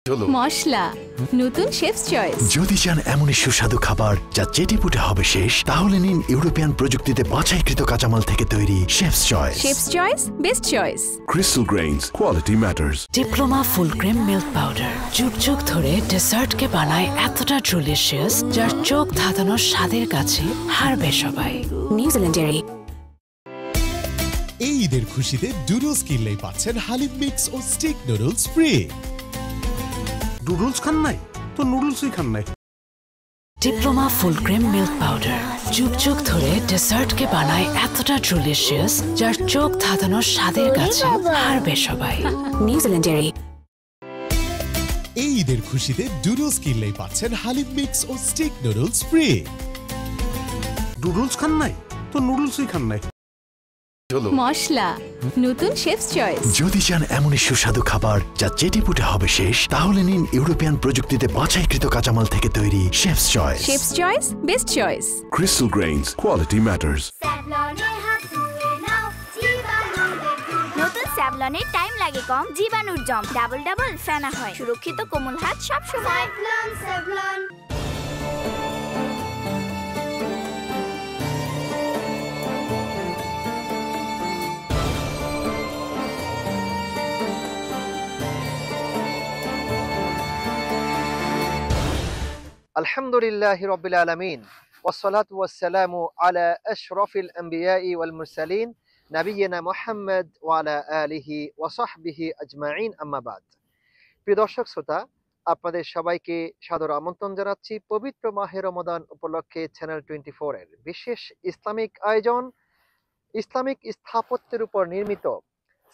মশলা নতুন chefs choice. যদি চান এমনই সুস্বাদু খাবার যা চেটেপুটে হবে শেষ, তাহলে নিন ইউরোপিয়ান প্রযুক্তিতে বাছাইকৃত কাঁচামাল থেকে তৈরি chefs choice. Chefs choice, best choice. Crystal Grains, quality matters. Diploma full cream milk powder যুগ যুগ ধরে ডেসার্টকে বানায় এতটা ডেলিশিয়াস, যার চোখ ধাঁধানোর স্বাদের কাছে হারবে সবাই। নিউজিল্যান্ডেরই এই ঈদের খুশিতে ডুডলস কিনলেই পাচ্ছেন হালিম মিক্স ও স্টিক নুডলস ফ্রি। নুডলস খান নাই তো নুডলসই খান নাই। Diploma full cream milk powder যুগ যুগ ধরে ডেসার্টকে বানায় এতটা ডেলিশিয়াস, যার চোখ ধাঁধানোর স্বাদের কাছে হারবে সবাই। নিউজিল্যান্ডেরই এই ঈদের খুশিতে ডুডলস কিনলেই পাচ্ছেন হালিম মিক্স ও স্টিক নুডলস ফ্রি। নুডলস খান নাই তো নুডলসই খান নাই। মশলা নতুন শেফস চয়েস। যদি চান এমনই সুস্বাদু খাবার যা চেটেপুটে হবে শেষ, তাহলে নিন ইউরোপিয়ান প্রযুক্তিতে বাছাইকৃত কাঁচামাল থেকে তৈরি chefs choice. Chefs choice, best choice. Crystal Grains, quality matters. নতুন স্যাভলনের টাইম লাগে কম, জীবাণুর জম ডাবল ডাবল ফেনা হয়, সুরক্ষিত কোমল হাত সব সময়। আলহামদুলিল্লাহি রাব্বিল আলামিন ওয়াসসালাতু ওয়াসসালামু আলা আশরাফিল আম্বিয়াই ওয়াল মুরসালিন নবিয়িনা মুহাম্মদ ওয়া আলা আলিহি ওয়া সাহবিহি আজমাইন, আম্মা বাদ। প্রিয় দর্শক শ্রোতা, আপনাদের সবাইকে সাদর আমন্ত্রণ জানাচ্ছি পবিত্র মাহে রমাদান উপলক্ষে চ্যানেল 24 এর বিশেষ ইসলামিক আয়োজন, ইসলামিক স্থাপত্যের উপর নির্মিত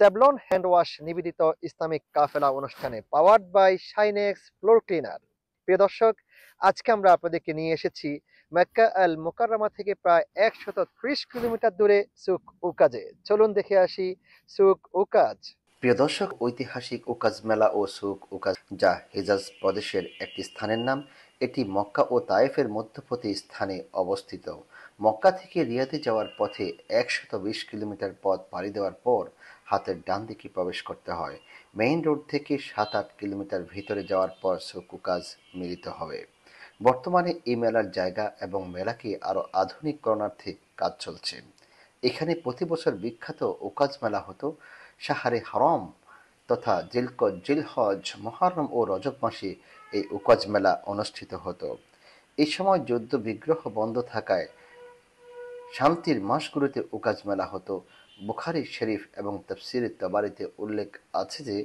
স্যাভলন হ্যান্ড ওয়াশ নিবেদিত ইসলামিক কাফেলা অনুষ্ঠানে powered by Shinex floor cleaner. প্রিয় দর্শক, আজকে আমরা আপনাদেরকে নিয়ে এসেছি মক্কা আল মুকাররমা থেকে প্রায় 130 কিলোমিটার দূরে সুক উকাজে। চলুন দেখে আসি সুক উকাজ। প্রিয় দর্শক, ঐতিহাসিক উকাজ মেলা ও সুক উকাজ, যা হিজাজ প্রদেশের একটি স্থানের নাম, এটি মক্কা ও তায়েফের মধ্যবর্তী স্থানে অবস্থিত। মক্কা থেকে রিয়াদে যাওয়ার পথে 120 কিলোমিটার পথ পাড়ি দেওয়ার পর হাতের ডান দিকে প্রবেশ করতে হয়। মেইন রোড থেকে 7-8 কিলোমিটার ভিতরে যাওয়ার পর সুক উকাজ মিলিত হবে। বর্তমানে এই মেলার জায়গা এবং মেলাকে আরও আধুনিকরণার্থে কাজ চলছে। এখানে প্রতি বছর বিখ্যাত উকাজ মেলা হতো। শাহরে হারাম তথা জিলহজ, মুহররম ও রজব মাসে এই উকাজ মেলা অনুষ্ঠিত হতো। এই সময় যুদ্ধ বিগ্রহ বন্ধ থাকায় শান্তির মাসগুলোতে উকাজ মেলা হতো। বুখারী শরীফ এবং তাফসীরে তাবারিতে উল্লেখ আছে যে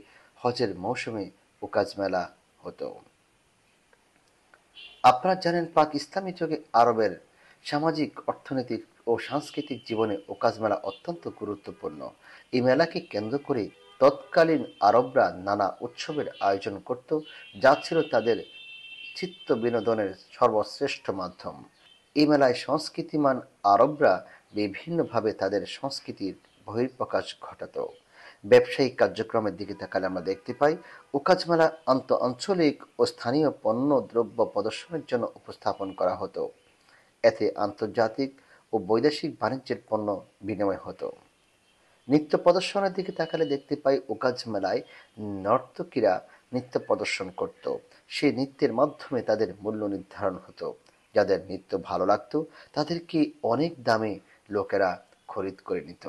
হজের মৌসুমে উকাজ মেলা হতো। আপনারা জানেন, পাক ইসলামী যুগে আরবের সামাজিক, অর্থনৈতিক ও সাংস্কৃতিক জীবনে উকাজ মেলা অত্যন্ত গুরুত্বপূর্ণ। এই মেলাকে কেন্দ্র করে তৎকালীন আরবরা নানা উৎসবের আয়োজন করত, যা ছিল তাদের চিত্ত বিনোদনের সর্বশ্রেষ্ঠ মাধ্যম। এই মেলায় সংস্কৃতিমান আরবরা বিভিন্নভাবে তাদের সংস্কৃতির বহিঃপ্রকাশ ঘটাত। ব্যবসায়িক কার্যক্রমের দিকে তাকালে আমরা দেখতে পাই উকাজ মেলা আন্তঃআঞ্চলিক ও স্থানীয় পণ্য দ্রব্য প্রদর্শনের জন্য উপস্থাপন করা হতো। এতে আন্তর্জাতিক ও বৈদেশিক বাণিজ্যের পণ্য বিনিময় হতো। নৃত্য প্রদর্শনের দিকে তাকালে দেখতে পাই উকাজ মেলায় নর্তকীরা নৃত্য প্রদর্শন করত। সেই নৃত্যের মাধ্যমে তাদের মূল্য নির্ধারণ হতো। যাদের নৃত্য ভালো লাগতো তাদেরকে অনেক দামে লোকেরা খরিদ করে নিত।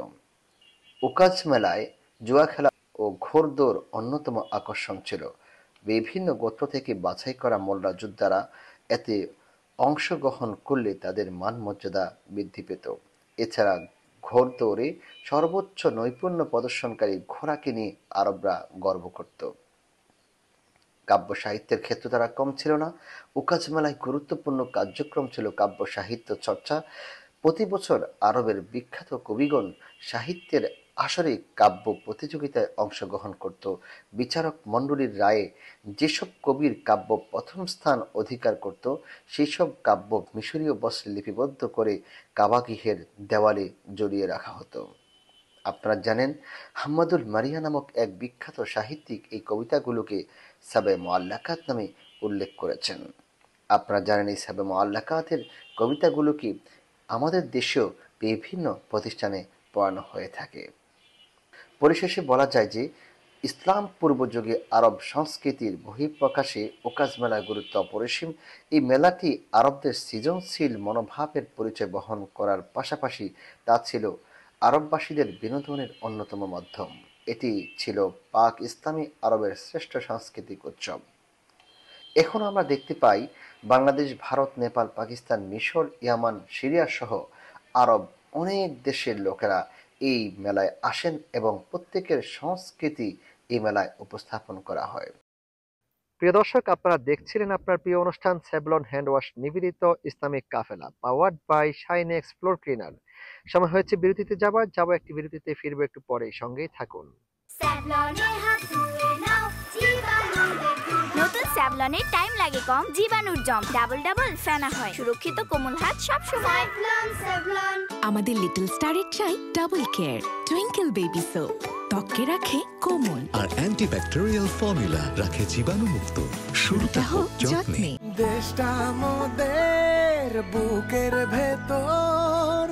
উকাজ মেলায় জুয়া খেলা ও ঘোড়দৌড় অন্যতম আকর্ষণ ছিল। বিভিন্ন গোত্র থেকে বাছাই করা মোল্লা যোদ্ধারা এতে অংশগ্রহণ করলে তাদের মান মর্যাদা বৃদ্ধি পেত। এছাড়া ঘোড়দৌড়ে সর্বোচ্চ নৈপুণ্য প্রদর্শনকারী ঘোড়াকে নিয়ে আরবরা গর্ব করত। কাব্য সাহিত্যের ক্ষেত্র তারা কম ছিল না। উকাজ মেলায় গুরুত্বপূর্ণ কার্যক্রম ছিল কাব্য সাহিত্য চর্চা। প্রতি বছর আরবের বিখ্যাত কবিগণ সাহিত্যের আসরে কাব্য প্রতিযোগিতায় অংশগ্রহণ করত। বিচারক মণ্ডলীর রায়ে যেসব কবির কাব্য প্রথম স্থান অধিকার করত, সেই সব কাব্য মিশরীয় বস্ত্রে লিপিবদ্ধ করে কাবাগৃহের দেওয়ালে জড়িয়ে রাখা হতো। আপনারা জানেন, হাম্মাদুল মারিয়া নামক এক বিখ্যাত সাহিত্যিক এই কবিতাগুলোকে সাবে মুআল্লাকাত নামে উল্লেখ করেছেন। আপনারা জানেন, এই সাবে মুআল্লাকাতের কবিতাগুলোকে আমাদের দেশেও বিভিন্ন প্রতিষ্ঠানে পড়ানো হয়ে থাকে। পরিশেষে বলা যায় যে ইসলাম পূর্বযুগে আরব সংস্কৃতির বহিঃপ্রকাশে ওকাজ মেলার গুরুত্ব অপরিসীম। এই মেলাটি আরবদের সৃজনশীল মনোভাবের পরিচয় বহন করার পাশাপাশি তা ছিল আরববাসীদের বিনোদনের অন্যতম মাধ্যম। এটি ছিল পাক ইসলামী আরবের শ্রেষ্ঠ সাংস্কৃতিক উৎসব। এখন আমরা দেখতে পাই বাংলাদেশ, ভারত, নেপাল, পাকিস্তান, মিশর, ইয়ামান, সিরিয়া সহ আরব অনেক দেশের লোকেরা এই মেলায় আসেন এবং প্রত্যেকের সংস্কৃতি এই মেলায় উপস্থাপন করা হয়। প্রিয় দর্শক, আপনারা দেখছিলেন আপনার প্রিয় অনুষ্ঠান স্যাভলন হ্যান্ড ওয়াশ নিবেদিত Islamic Kafela, powered by Shinex floor cleaner. সময় হয়েছে বিরতিতে যাব একটি বিরতিতে ফিরবো একটু পরে, সঙ্গেই থাকুন। নতুন স্যাভলনের টাইম লাগে কম, জীবাণুর জম ডাবল ডাবল ফেনা হয়, সুরক্ষিত কোমল হাত সব সময়। আমাদের লিটল স্টারের চাই double care Twinkle baby soap, ত্বককে রাখে কোমল আর অ্যান্টিব্যাকটেরিয়াল ফর্মুলা রাখে জীবাণুমুক্ত। শুরুটা হোক যত্নে। দেশটা আমাদের বুকের ভেতর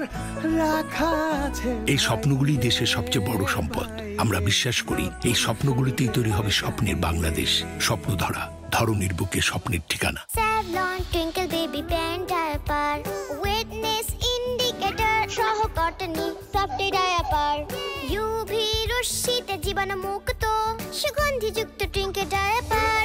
রাখা আছে। এই স্বপ্নগুলি দেশের সবচেয়ে বড় সম্পদ। আমরা বিশ্বাস করি এই স্বপ্নগুলিতেই তৈরি হবে স্বপ্নের বাংলাদেশ। স্বপ্ন ধরা, ধরনীর বুকে স্বপ্নের ঠিকানা। Savlon Twinkle baby pant diaper, wetness indicator সহ কটনি সফট ডায়াপার, ইউভি রশ্মিতে জীবাণুমুক্ত সুগন্ধিযুক্ত টুইঙ্কেল ডায়াপার।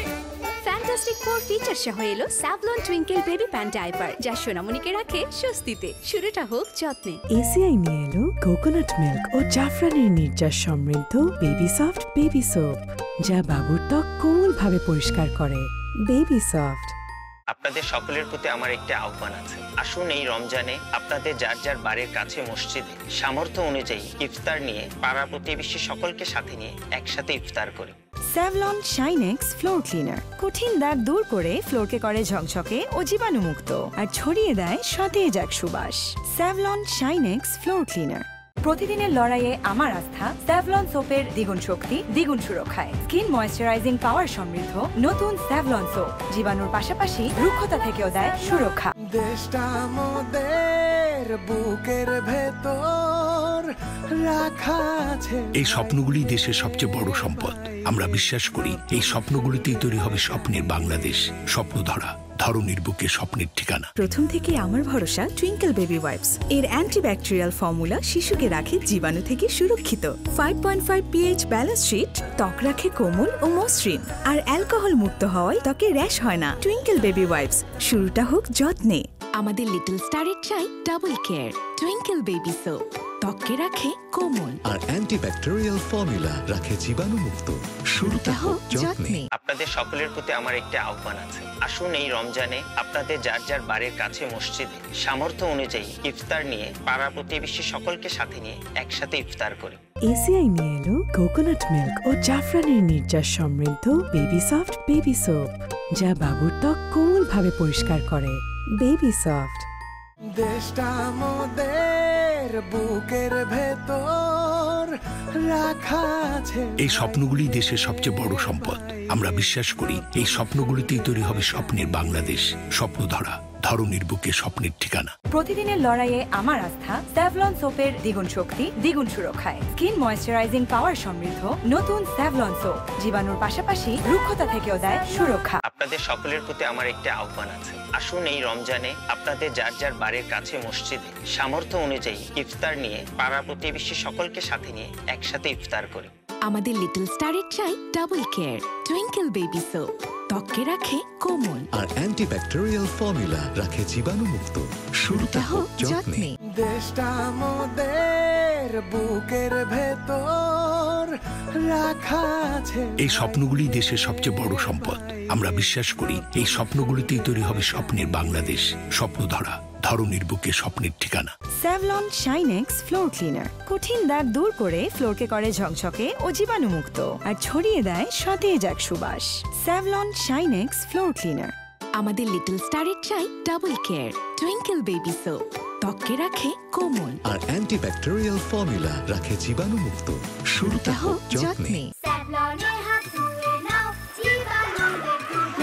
ফ্যান্টাস্টিক 4 ফিচার সহ এলো Savlon Twinkle baby pant diaper, যা সোনামণিকে রাখে স্বস্তিতে। শুরুটা হোক যত্নে। এসিআই নিয়ে এলো কোকোনাট মিল্ক ও জাফরানের নির্যাস সমৃদ্ধ বেবি সফট বেবি সোপ, যা বাবুর ত্বক কোমলভাবে পরিষ্কার করে। Baby soft. আপনাদের সকলের প্রতি আমার একটি আহ্বান আছে। আসুন এই রমজানে আপনাদের যার যার বাড়ির কাছে মসজিদে সামর্থ্য অনুযায়ী ইফতার নিয়ে পাড়া প্রতিবেশী সকলকে সাথে নিয়ে একসাথে ইফতার করি। স্যাভলন শাইনেক্স ফ্লোর ক্লিনার কঠিন দাগ দূর করে ফ্লোরকে করে ঝকঝকে ও জীবাণুমুক্ত, আর ছড়িয়ে দেয় সতেজ এক সুবাস। Savlon Shinex floor cleaner. প্রতিদিনের লড়াইয়ে আমার আস্থা স্যাভলন সোপের দ্বিগুণ শক্তি, দ্বিগুণ সুরক্ষায়। স্কিন ময়েশ্চারাইজিং পাওয়ার সমৃদ্ধ নতুন স্যাভলন সোপ জীবাণুর পাশাপাশি রুক্ষতা থেকেও দেয় সুরক্ষা। দেশটা আমাদের বুকের ভেতর রাখা আছে। এই স্বপ্নগুলি দেশের সবচেয়ে বড় সম্পদ। আমরা বিশ্বাস করি এই স্বপ্নগুলিতেই তৈরি হবে স্বপ্নের বাংলাদেশ। স্বপ্ন ধরা, ধরনীর বুকে স্বপ্নের ঠিকানা। প্রথম থেকে আমার ভরসা টুইঙ্কেল বেবি ওয়াইপস। এর অ্যান্টিব্যাকটেরিয়াল ফর্মুলা শিশুকে রাখে জীবাণু থেকে সুরক্ষিত। 5.5 pH ব্যালেন্স শিট ত্বক রাখে কোমল ও মসৃণ, আর অ্যালকোহল মুক্ত হওয়ায় ত্বকে র্যাশ হয় না। টুইঙ্কেল বেবি ওয়াইপস, শুরুটা হোক যত্নে। আমাদের লিটল স্টারের চাই double care Twinkle baby soap, ত্বককে রাখে কোমল আর অ্যান্টিব্যাকটেরিয়াল ফর্মুলা রাখে জীবাণুমুক্ত। শুরুটা হোক যত্নে। আপনাদের সকলের প্রতি আমার একটি আহ্বান আছে। আসুন এই রমজানে আপনাদের যার যার বাড়ির কাছে মসজিদে সামর্থ্য অনুযায়ী ইফতার নিয়ে পাড়া প্রতিবেশী সকলকে সাথে নিয়ে একসাথে ইফতার করি। এসিআই নিয়ে এলো কোকোনাট মিল্ক ও জাফরানের নির্যাস সমৃদ্ধ বেবি সফট বেবি সোপ, যা বাবুর ত্বক কোমলভাবে পরিষ্কার করে। Baby soft. দেশটা আমাদের বুকের ভেতর রাখা আছে। এই স্বপ্নগুলি দেশের সবচেয়ে বড় সম্পদ। আমরা বিশ্বাস করি এই স্বপ্নগুলিতেই তৈরি হবে স্বপ্নের বাংলাদেশ। স্বপ্ন ধরা, ধরনীর বুকে স্বপ্নের ঠিকানা। প্রতিদিনের লড়াইয়ে আমার আস্থা স্যাভলন সোপের দ্বিগুণ শক্তি, দ্বিগুণ সুরক্ষায়। স্কিন ময়েশ্চারাইজিং পাওয়ার সমৃদ্ধ নতুন স্যাভলন সোপ জীবাণুর পাশাপাশি রুক্ষতা থেকেও দেয় সুরক্ষা। আপনাদের সকলের প্রতি আমার একটি আহ্বান আছে। আসুন এই রমজানে আপনাদের যার যার বাড়ির কাছে মসজিদে সামর্থ্য অনুযায়ী ইফতার নিয়ে পাড়া প্রতিবেশী সকলকে সাথে নিয়ে একসাথে ইফতার করি। আমাদের লিটল স্টারের চাই double care Twinkle baby soap, ত্বককে রাখে কোমল আর অ্যান্টিব্যাকটেরিয়াল ফর্মুলা রাখে জীবাণুমুক্ত। শুরুটা হোক যত্নে। দেশটা আমাদের বুকের ভেতর রাখা আছে। এই স্বপ্নগুলি দেশের সবচেয়ে বড় সম্পদ। আমরা বিশ্বাস করি এই স্বপ্নগুলিতেই তৈরি হবে স্বপ্নের বাংলাদেশ। স্বপ্ন ধরা, ধরনীর বুকে স্বপ্নের ঠিকানা। স্যাভলন শাইনেক্স ফ্লোর ক্লিনার কঠিন দাগ দূর করে ফ্লোরকে করে ঝকঝকে ও জীবাণুমুক্ত, আর ছড়িয়ে দেয় সতেজ এক সুবাস। Savlon Shinex floor cleaner. আমাদের লিটল স্টারের চাই double care Twinkle baby soap, ত্বককে রাখে কোমল আর অ্যান্টিব্যাকটেরিয়াল ফর্মুলা রাখে জীবাণুমুক্ত। শুরুটা হোক যত্নে।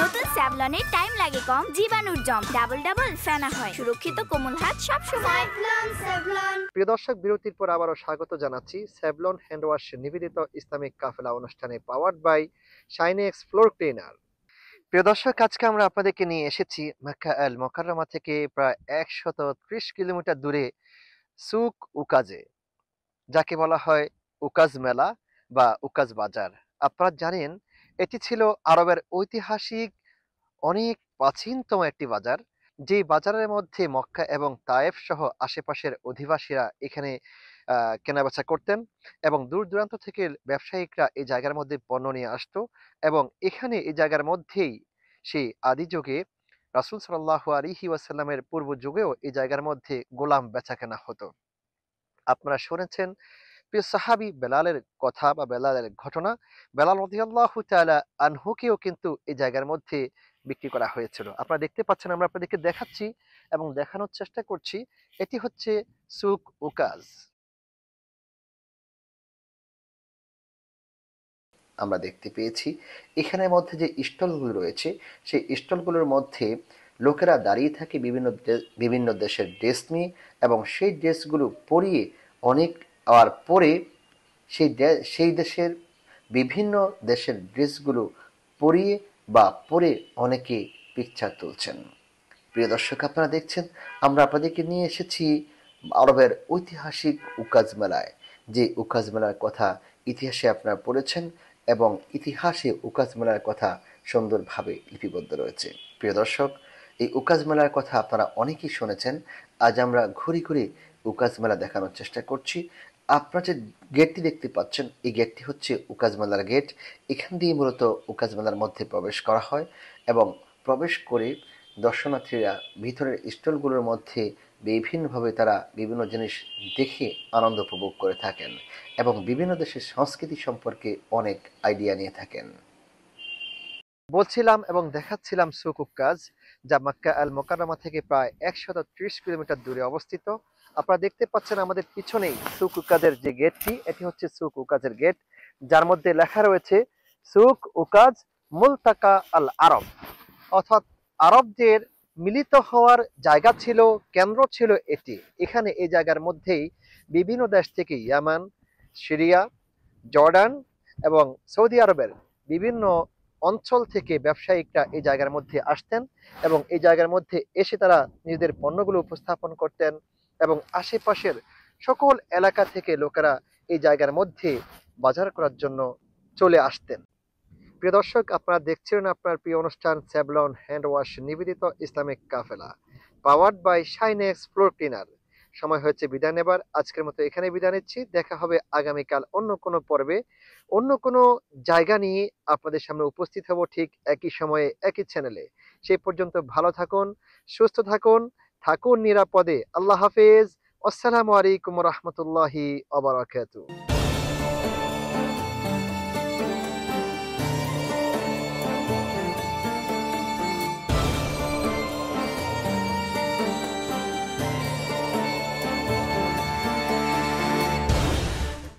নতুন স্যাভলনের টাইম লাগে কম, জীবাণুর জম, ডাবল ডাবল ফেনা হয়, সুরক্ষিত কোমল হাত সব সময়। প্রিয় দর্শক, বিরতির পর আবারও স্বাগত জানাচ্ছি স্যাভলন হ্যান্ড ওয়াশ নিবেদিত ইসলামিক কাফেলা অনুষ্ঠানে powered by Shinex floor cleaner. প্রিয় দর্শক, আজকে আমরা আপনাদেরকে নিয়ে এসেছি মক্কা আল মুকাররমা থেকে প্রায় 130 কিলোমিটার দূরে সুক উকাজে, যাকে বলা হয় উকাজ মেলা বা উকাজ বাজার। আপনারা জানেন এটি ছিল আরবের ঐতিহাসিক অনেক প্রাচীনতম একটি বাজার, যে বাজারের মধ্যে মক্কা এবং তায়েফ সহ আশেপাশের অধিবাসীরা এখানে কেনাবেচা করতেন এবং দূর দূরান্ত থেকে ব্যবসায়িকরা এই জায়গার মধ্যে পণ্য নিয়ে আসতো এবং এখানে এই জায়গার মধ্যেই সেই আদি যুগে রাসূল সাল্লাল্লাহু আলাইহি ওয়াসাল্লামের পূর্ব যুগেও এই জায়গার মধ্যে গোলাম বেচা কেনা হতো। আপনারা শুনেছেন প্রিয় সাহাবী বেলালের কথা বা বেলালের ঘটনা। বেলাল রাদিয়াল্লাহু তাআলা আনহুকেও কিন্তু এই জায়গার মধ্যে বিক্রি করা হয়েছিল। আপনারা দেখতে পাচ্ছেন, আমরা আপনাদেরকে দেখাচ্ছি এবং দেখানোর চেষ্টা করছি। এটি হচ্ছে সুক উকাজ। আমরা দেখতে পেয়েছি এখানের মধ্যে যে স্টলগুলো রয়েছে, সেই স্টলগুলোর মধ্যে লোকেরা দাঁড়িয়ে থাকে বিভিন্ন দেশের ড্রেস নিয়ে এবং সেই ড্রেসগুলো পরিয়ে অনেক আর পরে সেই দেশের বিভিন্ন দেশের ড্রেসগুলো পরিয়ে বা পরে অনেকে পিকচার তুলছেন। প্রিয় দর্শক, আপনারা দেখছেন আমরা আপনাদেরকে নিয়ে এসেছি আরবের ঐতিহাসিক উকাজ মেলায়, যে উকাজ মেলার কথা ইতিহাসে আপনারা পড়েছেন এবং ইতিহাসে উকাজ মেলার কথা সুন্দরভাবে লিপিবদ্ধ রয়েছে। প্রিয় দর্শক, এই উকাজ মেলার কথা আপনারা অনেকেই শুনেছেন। আজ আমরা ঘুরে ঘুরে উকাজ মেলা দেখানোর চেষ্টা করছি। আপনারা যে গেটটি দেখতে পাচ্ছেন, এই গেটটি হচ্ছে উকাজ মেলার গেট। এখান দিয়ে মূলত উকাজ মেলার মধ্যে প্রবেশ করা হয় এবং প্রবেশ করে দর্শনার্থীরা ভিতরের স্টলগুলোর মধ্যে বিভিন্নভাবে তারা বিভিন্ন জিনিস দেখে আনন্দ উপভোগ করে থাকেন এবং বিভিন্ন দেশের সংস্কৃতি সম্পর্কে অনেক আইডিয়া নিয়ে থাকেন। বলছিলাম এবং দেখাচ্ছিলাম সুক উকাজ, যা মক্কা আল মুকাররমা থেকে প্রায় 130 কিলোমিটার দূরে অবস্থিত। আপনারা দেখতে পাচ্ছেন আমাদের পিছনেই সুক উকাজের যে গেটটি, এটি হচ্ছে সুক উকাজের গেট, যার মধ্যে লেখা রয়েছে সুক উকাজ মুলতাকা আল আরব, অর্থাৎ আরবদের মিলিত হওয়ার জায়গা ছিল, কেন্দ্র ছিল এটি। এখানে এই জায়গার মধ্যেই বিভিন্ন দেশ থেকে ইয়ামান, সিরিয়া, জর্ডান এবং সৌদি আরবের বিভিন্ন অঞ্চল থেকে ব্যবসায়িকরা এই জায়গার মধ্যে আসতেন এবং এই জায়গার মধ্যে এসে তারা নিজেদের পণ্যগুলো উপস্থাপন করতেন এবং আশেপাশের সকল এলাকা থেকে লোকেরা এই জায়গার মধ্যে বাজার করার জন্য চলে আসতেন। প্রিয় দর্শক, আপনারা দেখছেন আপনার প্রিয় অনুষ্ঠান স্যাভলন হ্যান্ড ওয়াশ নিবেদিত Islamic Kafela powered by Shinex floor cleaner. সময় হয়েছে বিদায় নেবার। আজকের মতো এখানে বিদায় নিচ্ছি। দেখা হবে আগামীকাল অন্য কোনো পর্বে, অন্য কোনো জায়গা নিয়ে আপনাদের সামনে উপস্থিত হব, ঠিক একই সময়ে একই চ্যানেলে। সেই পর্যন্ত ভালো থাকুন, সুস্থ থাকুন, থাকুন নিরাপদে। আল্লাহ হাফেজ। আসসালামু আলাইকুম ওয়া রাহমাতুল্লাহি ওয়া বারাকাতুহু।